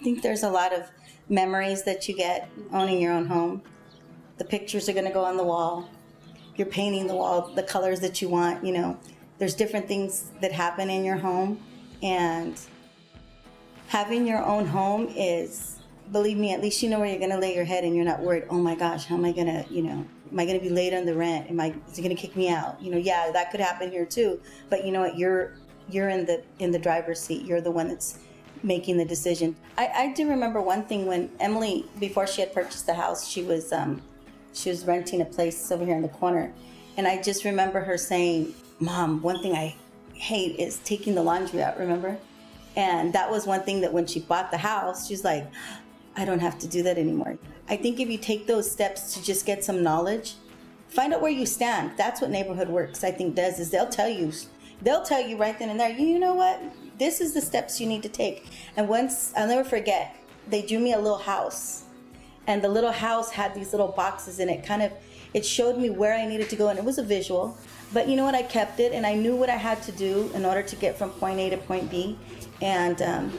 think there's a lot of memories that you get owning your own home. The pictures are going to go on the wall. You're painting the wall the colors that you want, you know. There's different things that happen in your home, and having your own home is, believe me, at least you know where you're going to lay your head and you're not worried, oh my gosh, how am I going to, you know, am I going to be late on the rent? Is it going to kick me out? You know, yeah, that could happen here too. But you know what, you're in the driver's seat. You're the one that's making the decision. I do remember one thing when Emily, before she had purchased the house, she was renting a place over here in the corner. And I just remember her saying, Mom, one thing I hate is taking the laundry out, remember? And that was one thing that when she bought the house, she's like, I don't have to do that anymore. I think if you take those steps to just get some knowledge, find out where you stand. That's what Neighborhood Works, I think, does, is they'll tell you right then and there, you know what? This is the steps you need to take. And once, I'll never forget, they drew me a little house. And the little house had these little boxes in it. It showed me where I needed to go, and it was a visual. But you know what? I kept it, and I knew what I had to do in order to get from point A to point B. And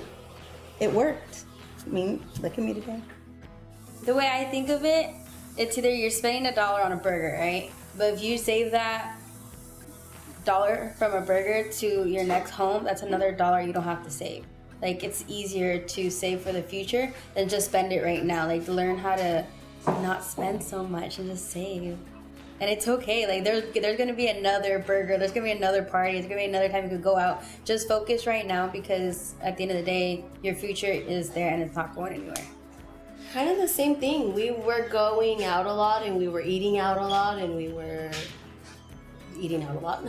it worked. I mean, look at me today. The way I think of it, it's either you're spending $1 on a burger, right? But if you save that $1 from a burger to your next home, that's another $1 you don't have to save. Like, it's easier to save for the future than just spend it right now. Like, learn how to not spend so much and just save. And it's okay. Like, there's going to be another burger. There's going to be another party. There's going to be another time you could go out. Just focus right now, because at the end of the day, your future is there and it's not going anywhere. Kind of the same thing. We were going out a lot, and we were eating out a lot, and we were eating out a lot.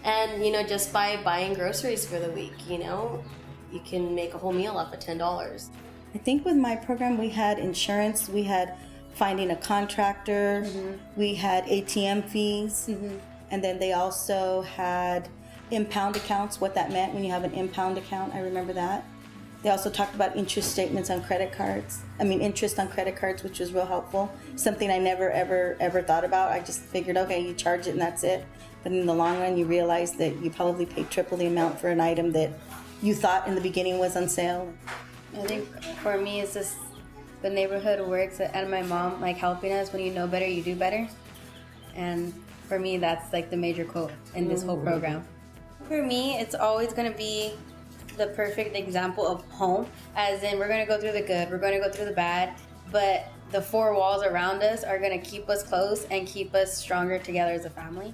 And, you know, just by buying groceries for the week, you know, you can make a whole meal off of $10. I think with my program, we had insurance, we had finding a contractor, we had ATM fees, and then they also had impound accounts, what that meant when you have an impound account. I remember that. They also talked about interest statements on credit cards. Interest on credit cards, which was real helpful. Something I never, ever thought about. I just figured, okay, you charge it and that's it. But in the long run, you realize that you probably paid triple the amount for an item that you thought in the beginning was on sale. I think for me, it's just the Neighborhood Works and my mom, like, helping us. When you know better, you do better. And for me, that's like the major quote in this whole program. For me, it's always going to be the perfect example of home, as in we're going to go through the good, we're going to go through the bad, but the four walls around us are going to keep us close and keep us stronger together as a family.